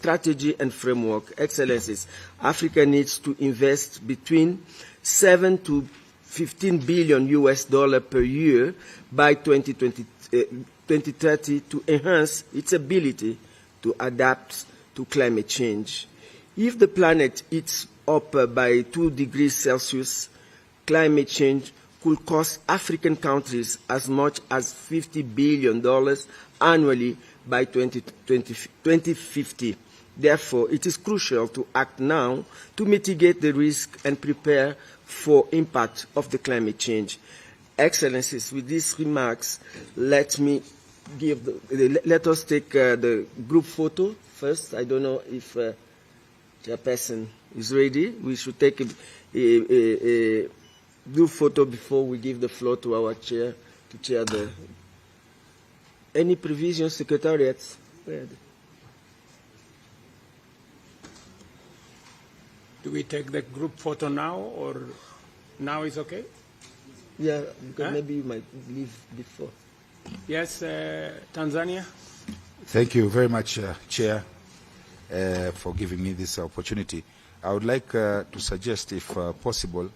strategy and framework. Excellencies, Africa needs to invest between 7 to 15 billion US dollar per year by 2030 to enhance its ability to adapt to climate change. If the planet heats up by 2 degrees Celsius, climate change could cost African countries as much as $50 billion annually by 2050. Therefore, it is crucial to act now to mitigate the risk and prepare for impact of the climate change. Excellencies, with these remarks, let us take the group photo first. I don't know if chairperson is ready. We should take a group photo before we give the floor to our chair to chair the. Any provision, secretariats? Do we take the group photo now, or now is okay? Yeah, because maybe you might leave before. Yes, Tanzania. Thank you very much, Chair, for giving me this opportunity. I would like to suggest, if possible,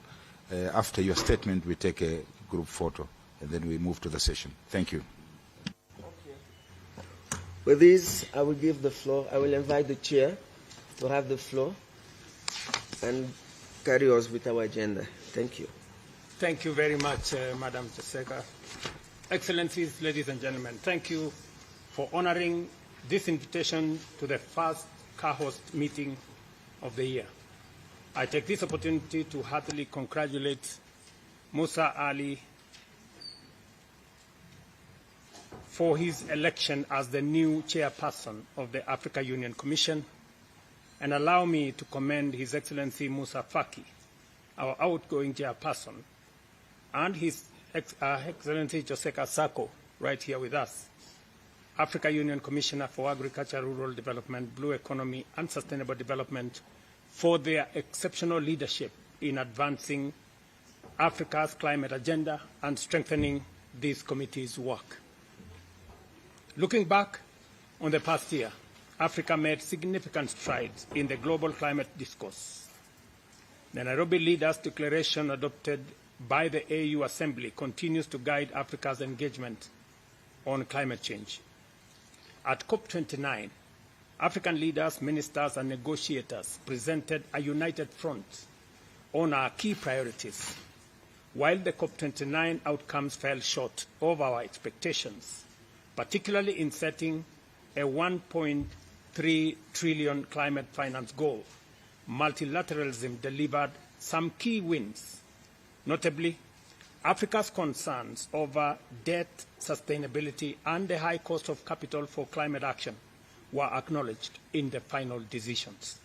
after your statement, we take a group photo, and then we move to the session. Thank you. With this, I will give the floor. I will invite the chair to have the floor and carry us with our agenda. Thank you. Thank you very much, Madam Joseka. Excellencies, ladies and gentlemen, thank you for honoring this invitation to the first CAHOST meeting of the year. I take this opportunity to heartily congratulate Musa Ali for his election as the new chairperson of the Africa Union Commission, and allow me to commend His Excellency Musa Faki, our outgoing chairperson, and His Excellency Joseka Sako, right here with us, Africa Union Commissioner for Agriculture, Rural Development, Blue Economy, and Sustainable Development, for their exceptional leadership in advancing Africa's climate agenda and strengthening this committee's work. Looking back on the past year, Africa made significant strides in the global climate discourse. The Nairobi Leaders' Declaration adopted by the AU Assembly continues to guide Africa's engagement on climate change. At COP29, African leaders, ministers, and negotiators presented a united front on our key priorities. While the COP29 outcomes fell short of our expectations, particularly in setting a 1.3 trillion climate finance goal, multilateralism delivered some key wins. Notably, Africa's concerns over debt sustainability and the high cost of capital for climate action were acknowledged in the final decisions.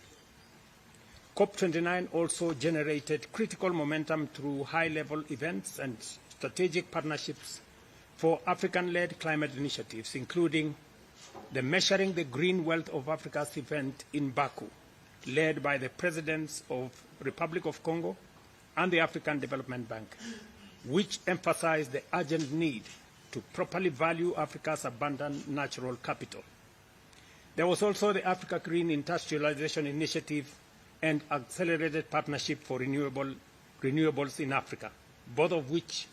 COP29 also generated critical momentum through high-level events and strategic partnerships for African-led climate initiatives, including the Measuring the Green Wealth of Africa's event in Baku, led by the presidents of Republic of Congo and the African Development Bank, which emphasized the urgent need to properly value Africa's abundant natural capital. There was also the Africa Green Industrialization Initiative and Accelerated Partnership for Renewables in Africa, both of which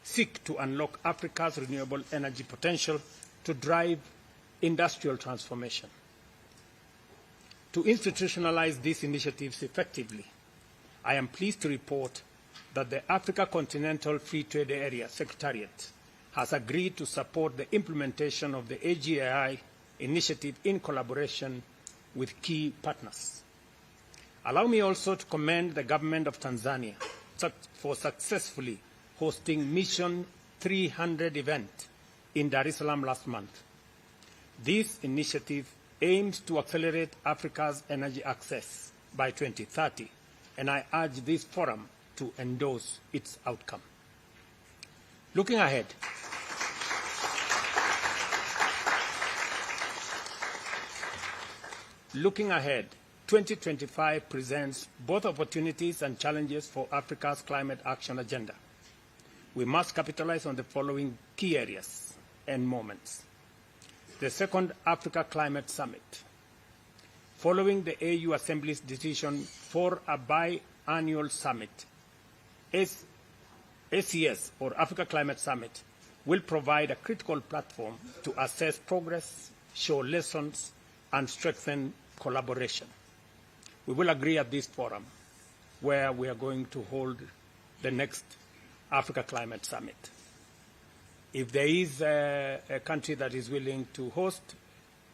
seek to unlock Africa's renewable energy potential to drive industrial transformation. To institutionalize these initiatives effectively, I am pleased to report that the Africa Continental Free Trade Area Secretariat has agreed to support the implementation of the AGI initiative in collaboration with key partners. Allow me also to commend the government of Tanzania for successfully hosting Mission 300 event in Dar es Salaam last month. This initiative aims to accelerate Africa's energy access by 2030, and I urge this forum to endorse its outcome. Looking ahead, Looking ahead, 2025 presents both opportunities and challenges for Africa's climate action agenda. We must capitalize on the following key areas and moments. The second Africa Climate Summit. following the AU Assembly's decision for a biannual summit. ACS, or Africa Climate Summit, will provide a critical platform to assess progress, show lessons, and strengthen collaboration. We will agree at this forum where we are going to hold the next Africa Climate Summit. If there is a country that is willing to host,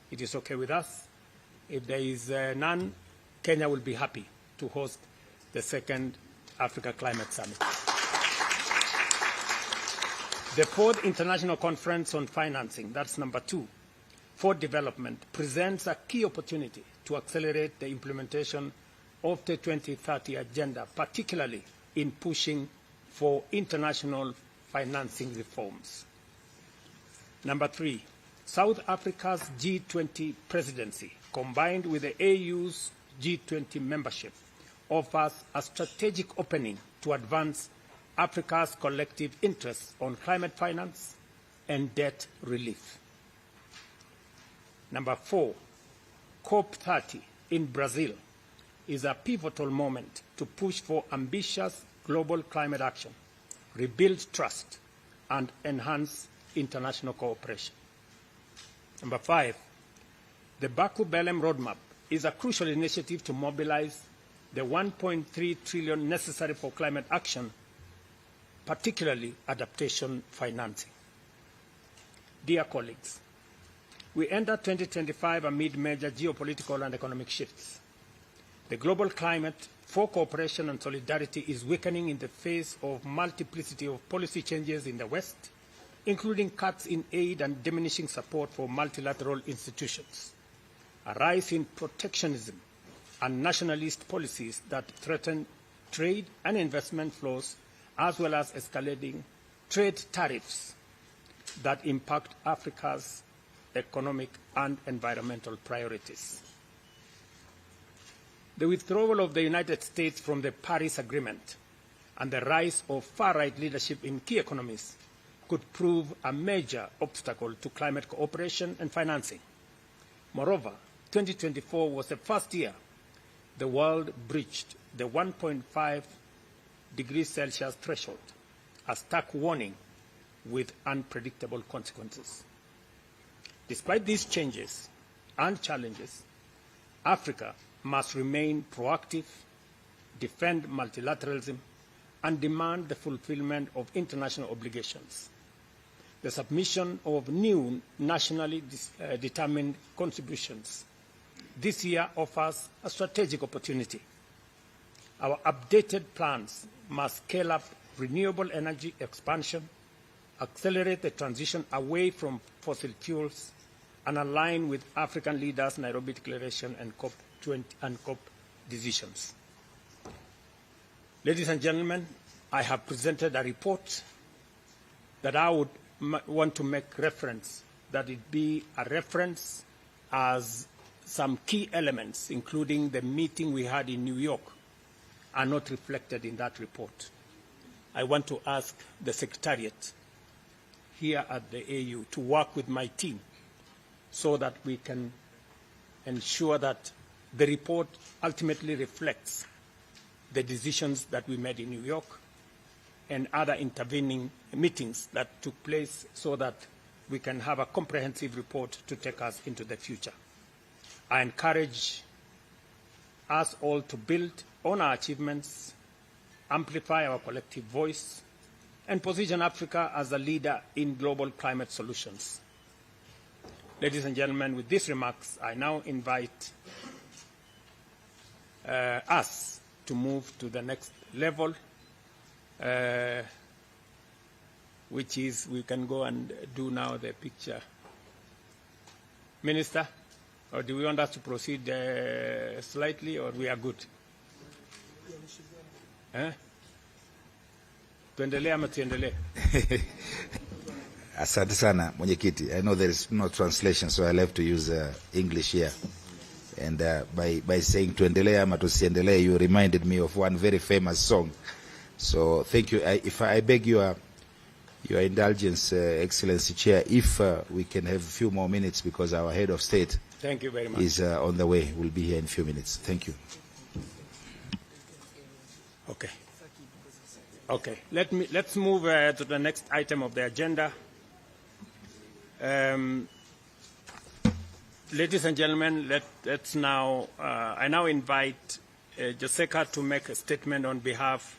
it is okay with us. If there is none, Kenya will be happy to host the second Africa Climate Summit. The fourth International Conference on Financing, that's number 2, for development, presents a key opportunity to accelerate the implementation of the 2030 Agenda, particularly in pushing for international financing reforms. Number 3, South Africa's G20 presidency, combined with the AU's G20 membership, offers a strategic opening to advance Africa's collective interests on climate finance and debt relief. Number 4, COP30 in Brazil is a pivotal moment to push for ambitious global climate action, rebuild trust, and enhance international cooperation. Number 5, the Baku-Belém Roadmap is a crucial initiative to mobilize the 1.3 trillion necessary for climate action, particularly adaptation financing. Dear colleagues, we enter 2025 amid major geopolitical and economic shifts. The global climate for cooperation and solidarity is weakening in the face of multiplicity of policy changes in the West, including cuts in aid and diminishing support for multilateral institutions, a rise in protectionism and nationalist policies that threaten trade and investment flows, as well as escalating trade tariffs that impact Africa's economic and environmental priorities. The withdrawal of the United States from the Paris Agreement and the rise of far-right leadership in key economies could prove a major obstacle to climate cooperation and financing. Moreover, 2024 was the first year the world breached the 1.5 degrees Celsius threshold, a stark warning with unpredictable consequences. Despite these changes and challenges, Africa must remain proactive, defend multilateralism, and demand the fulfillment of international obligations. The submission of new nationally determined contributions this year offers a strategic opportunity. Our updated plans must scale up renewable energy expansion, accelerate the transition away from fossil fuels, and align with African leaders' Nairobi Declaration and COP20 and COP decisions. Ladies and gentlemen, I have presented a report that I would want to make reference, that it be a reference as some key elements, including the meeting we had in New York, are not reflected in that report. I want to ask the Secretariat here at the AU to work with my team so that we can ensure that the report ultimately reflects the decisions that we made in New York and other intervening meetings that took place, so that we can have a comprehensive report to take us into the future. I encourage us all to build on our achievements, amplify our collective voice, and position Africa as a leader in global climate solutions. Ladies and gentlemen, with these remarks, I now invite us to move to the next level, which is, we can go and do now the picture. Minister, or do we want us to proceed slightly, or we are good? Tuendelee ama tuendelee? Asante sana, Mwenyekiti. I know there is no translation, so I'll have to use English here. And by saying tuendelee ama tusiendelee, you reminded me of one very famous song. So thank you. If I beg your indulgence, Excellency Chair, if we can have a few more minutes, because our head of state Thank you very much. is on the way. We'll be here in a few minutes. Thank you. Okay. Okay. Let's move to the next item of the agenda. Ladies and gentlemen, let's now. I now invite Joseka to make a statement on behalf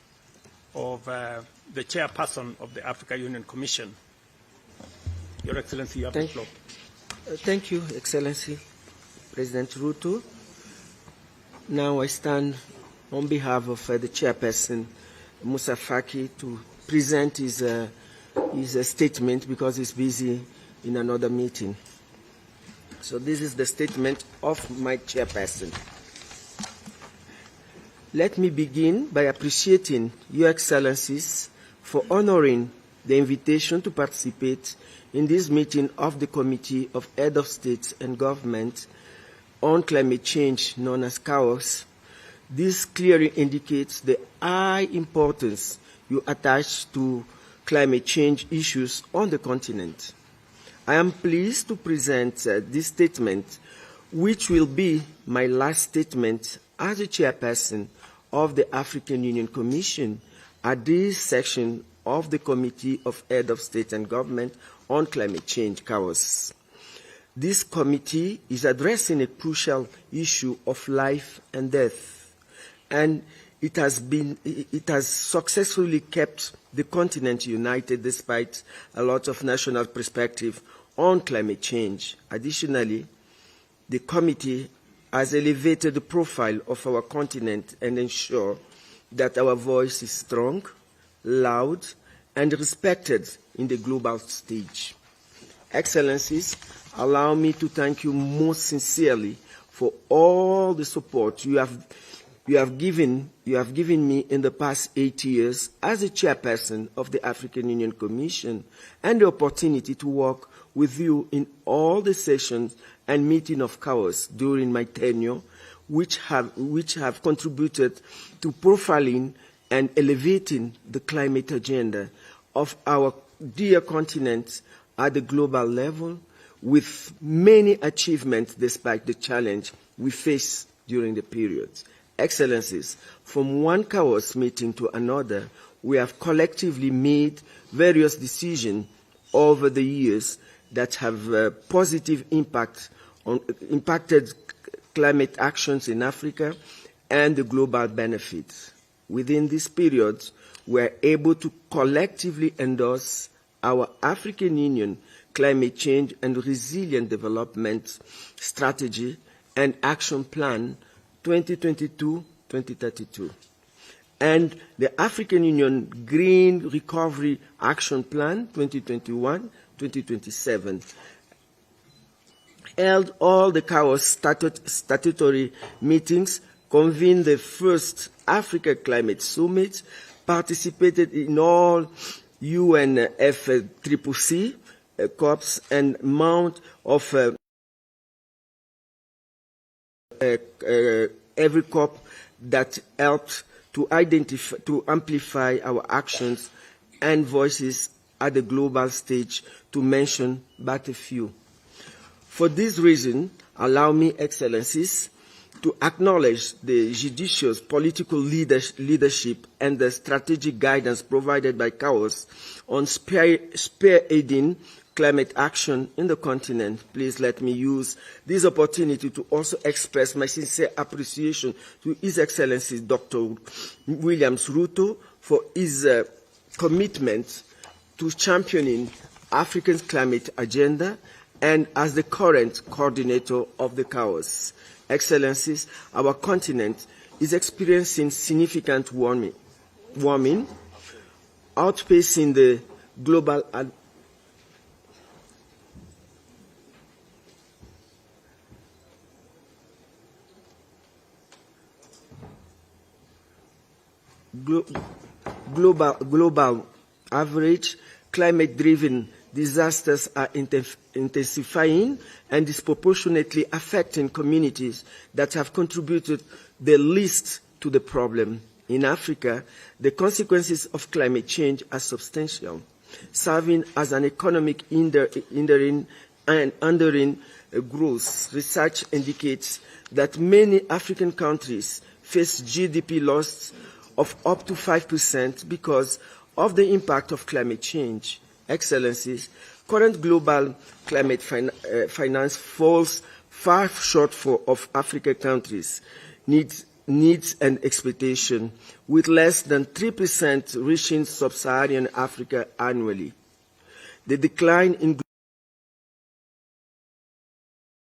of the chairperson of the Africa Union Commission. Your Excellency, you have the floor. Thank you, Excellency, President Ruto. Now I stand on behalf of the chairperson, Musa Faki, to present his statement because he's busy in another meeting. So this is the statement of my chairperson. Let me begin by appreciating Your Excellencies for honoring the invitation to participate in this meeting of the Committee of Heads of States and Government on Climate Change, known as CAOS. This clearly indicates the high importance you attach to climate change issues on the continent. I am pleased to present this statement, which will be my last statement as the chairperson of the African Union Commission at this section of the Committee of Heads of State and Government on Climate Change, CAOS. This committee is addressing a crucial issue of life and death, and it has successfully kept the continent united despite a lot of national perspective on climate change. Additionally, the committee has elevated the profile of our continent and ensured that our voice is strong, loud, and respected in the global stage. Excellencies, allow me to thank you most sincerely for all the support you have given me in the past 8 years as a chairperson of the African Union Commission, and the opportunity to work with you in all the sessions and meetings of CAOS during my tenure, which have contributed to profiling and elevating the climate agenda of our dear continent at the global level, with many achievements despite the challenge we face during the period. Excellencies, from one CAOS meeting to another, we have collectively made various decisions over the years that have positive impacted climate actions in Africa and the global benefits. Within this period, we are able to collectively endorse our African Union Climate Change and Resilient Development Strategy and Action Plan 2022-2032, and the African Union Green Recovery Action Plan 2021-2027. Held all the CAOS statutory meetings, convened the first Africa Climate Summit, participated in all UNFCCC COPs and amount of every COP that helped to amplify our actions and voices at the global stage, to mention but a few. For this reason, allow me, Excellencies, to acknowledge the judicious political leadership and the strategic guidance provided by CAOS on spearheading climate action in the continent. Please let me use this opportunity to also express my sincere appreciation to His Excellency Dr. Williams Ruto for his commitment to championing Africa's climate agenda, and as the current coordinator of the CAOS. Excellencies, our continent is experiencing significant warming, outpacing the global global average. Climate-driven disasters are intensifying and disproportionately affecting communities that have contributed the least to the problem. In Africa, the consequences of climate change are substantial, serving as an economic hindering growth, research indicates that many African countries face GDP loss of up to 5% because of the impact of climate change. Excellencies, current global climate finance falls far short of African countries' needs and expectations, with less than 3% reaching sub-Saharan Africa annually. The decline in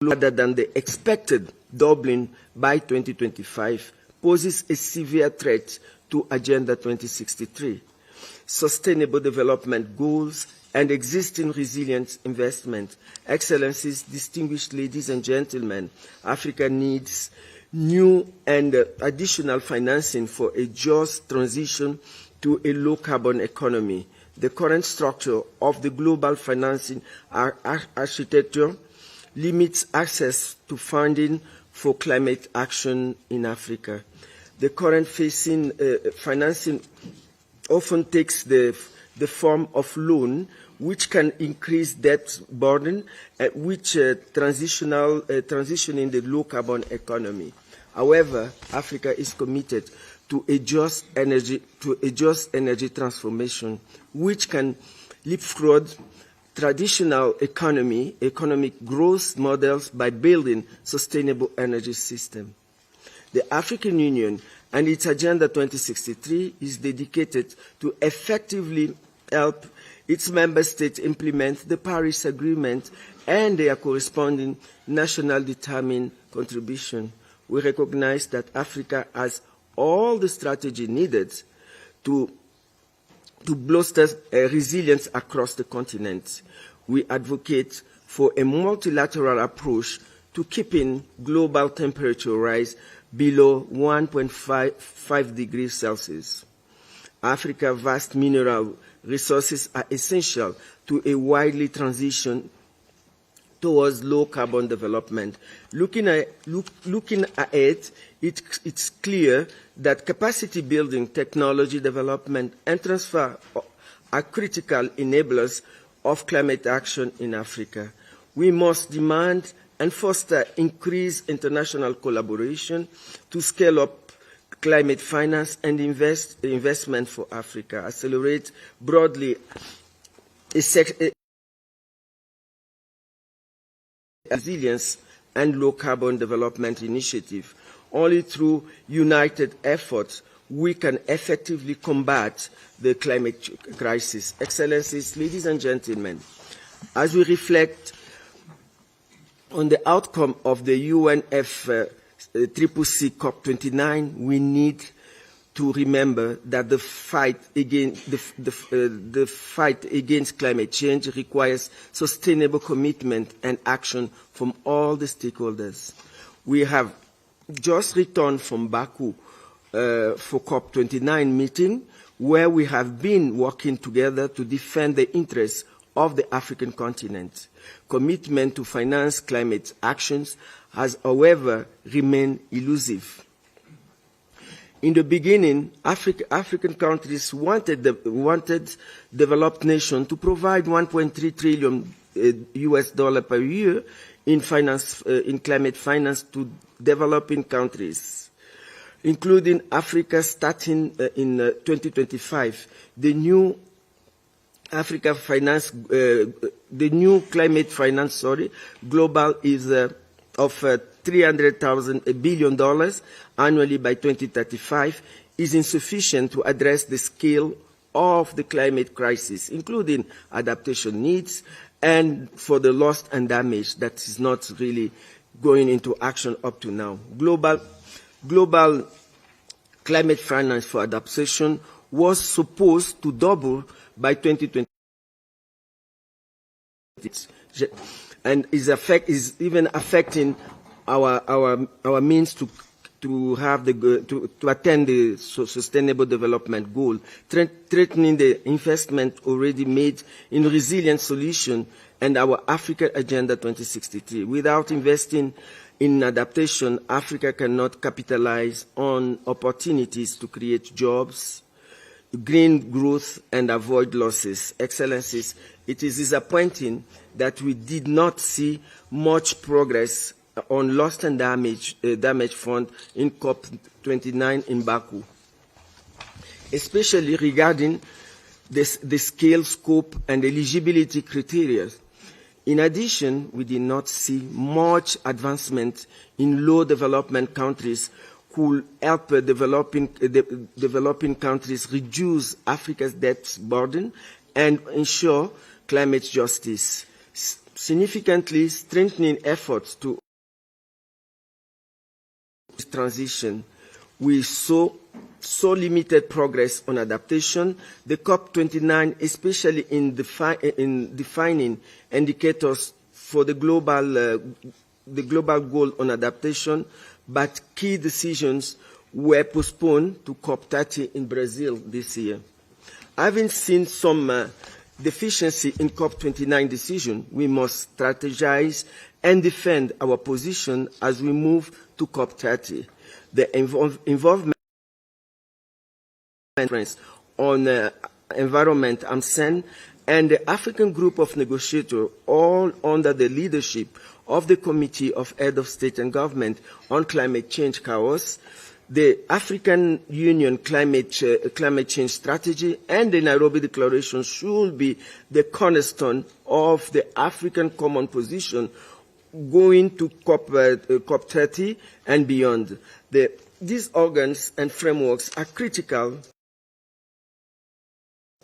rather than the expected doubling by 2025 poses a severe threat to Agenda 2063. Sustainable development goals and existing resilient investment. Excellencies, distinguished ladies and gentlemen, Africa needs new and additional financing for a just transition to a low-carbon economy. The current structure of the global financing architecture limits access to funding for climate action in Africa. The current financing often takes the form of loan, which can increase debt burden, which transition in the low-carbon economy. However, Africa is committed to a just energy transformation, which can leapfrog traditional economic growth models by building sustainable energy systems. The African Union and its Agenda 2063 is dedicated to effectively help its member states implement the Paris Agreement and their corresponding national determined contribution. We recognize that Africa has all the strategy needed to bolster resilience across the continent. We advocate for a multilateral approach to keeping global temperature rise below 1.5 degrees Celsius. Africa's vast mineral resources are essential to a widely transition towards low-carbon development. Looking ahead, it's clear that capacity building, technology development, and transfer are critical enablers of climate action in Africa. We must demand and foster increased international collaboration to scale up climate finance and investment for Africa, accelerate broadly resilience and low-carbon development initiative. Only through united efforts we can effectively combat the climate crisis. Excellencies, ladies and gentlemen, as we reflect on the outcome of the UNFCCC COP29, we need to remember that the fight against climate change requires sustainable commitment and action from all the stakeholders. We have just returned from Baku for COP29 meeting, where we have been working together to defend the interests of the African continent. Commitment to finance climate actions has, however, remained elusive. In the beginning, African countries wanted developed nations to provide $1.3 trillion US per year in climate finance to developing countries, including Africa starting in 2025. The new climate finance, global is of $300 billion annually by 2035 is insufficient to address the scale of the climate crisis, including adaptation needs and for the loss and damage that is not really going into action up to now. Global climate finance for adaptation was supposed to double by 2020 and is even affecting our means to attain the sustainable development goal, threatening the investment already made in resilient solutions and our Africa Agenda 2063. Without investing in adaptation, Africa cannot capitalize on opportunities to create jobs, green growth, and avoid losses. Excellencies, it is disappointing that we did not see much progress on lost and damage fund in COP29 in Baku, especially regarding the scale, scope, and eligibility criteria. In addition, we did not see much advancement in low development countries who help developing countries reduce Africa's debt burden and ensure climate justice, significantly strengthening efforts to transition. We saw limited progress on adaptation. The COP29, especially in defining indicators for the global goal on adaptation, but key decisions were postponed to COP30 in Brazil this year. Having seen some deficiency in COP29 decision, we must strategize and defend our position as we move to COP30. The involvement on environment, AMSEN, and the African group of negotiators, all under the leadership of the Committee of Heads of State and Government on Climate Change, CAOS, the African Union climate change strategy, and the Nairobi Declaration should be the cornerstone of the African common position going to COP30 and beyond. These organs and frameworks are critical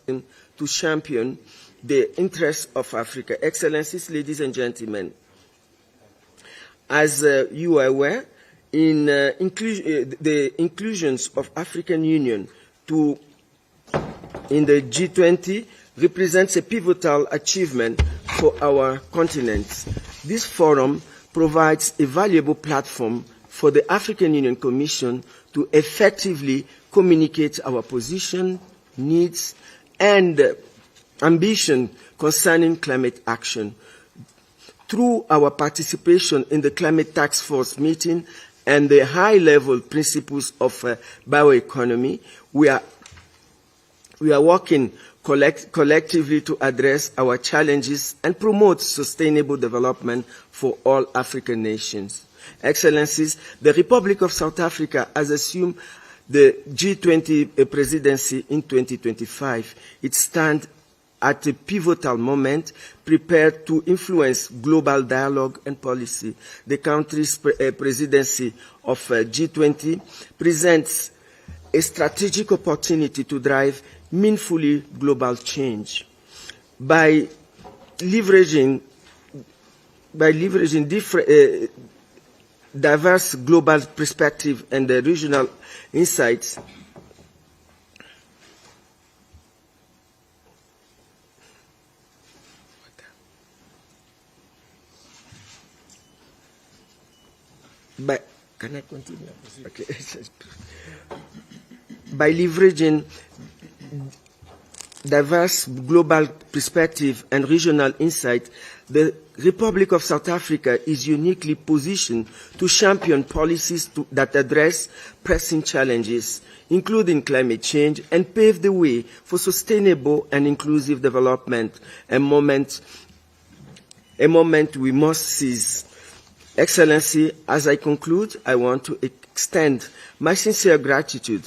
to champion the interests of Africa. Excellencies, ladies and gentlemen, as you are aware, in the inclusions of African Union in the G20 represents a pivotal achievement for our continent. This forum provides a valuable platform for the African Union Commission to effectively communicate our position, needs, and ambition concerning climate action. Through our participation in the Climate Task Force meeting and the high-level principles of bioeconomy, we are working collectively to address our challenges and promote sustainable development for all African nations. Excellencies, the Republic of South Africa has assumed the G20 presidency in 2025. It stands at a pivotal moment, prepared to influence global dialogue and policy. The country's presidency of G20 presents a strategic opportunity to drive meaningfully global change. By leveraging different, diverse global perspective and regional insights, can I continue? Okay. By leveraging diverse global perspective and regional insight, the Republic of South Africa is uniquely positioned to champion policies that address pressing challenges, including climate change, and pave the way for sustainable and inclusive development, a moment we must seize. Excellency, as I conclude, I want to extend my sincere gratitude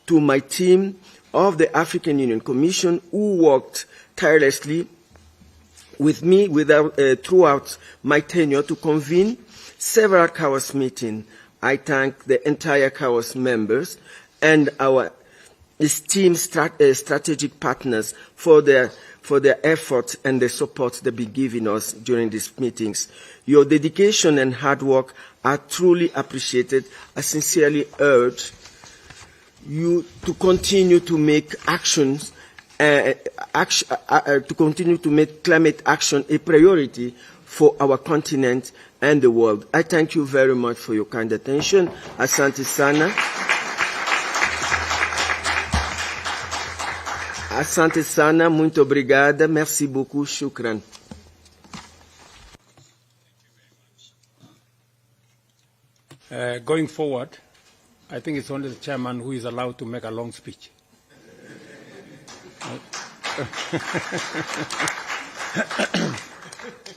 to my team of the African Union Commission who worked tirelessly with me throughout my tenure to convene several CAOS meetings. I thank the entire CAOS members and our esteemed strategic partners for their efforts and the support they've been giving us during these meetings. Your dedication and hard work are truly appreciated. I sincerely urge you to continue to make climate action a priority for our continent and the world. I thank you very much for your kind attention. Asante sana. Asante sana, muito obrigada, merci beaucoup, shukran. Going forward, I think it's only the chairman who is allowed to make a long speech.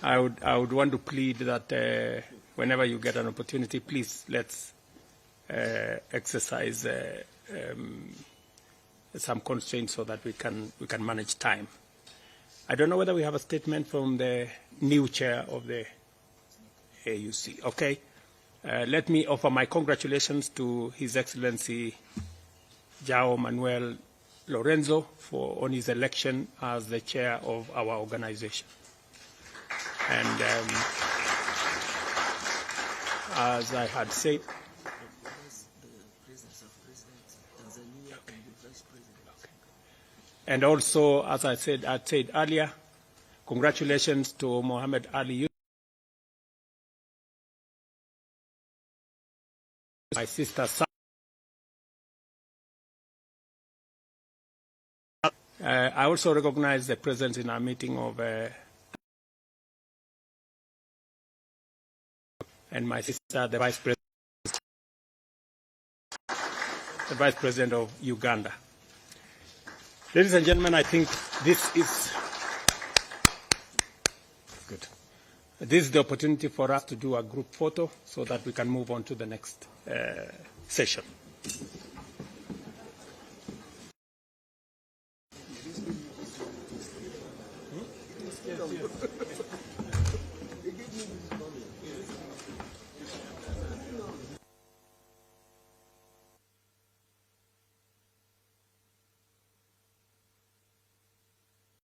I would want to plead that whenever you get an opportunity, please let's exercise some constraints so that we can manage time. I don't know whether we have a statement from the new chair of the AUC. Okay. Let me offer my congratulations to His Excellency João Manuel Lorenzo on his election as the chair of our organization. And as I had said, and also, as I said earlier, congratulations to Mohammed Ali Yusuf, my sister. I also recognize the presence in our meeting of and my sister, the Vice President of Uganda. Ladies and gentlemen, I think this is good. This is the opportunity for us to do a group photo so that we can move on to the next session.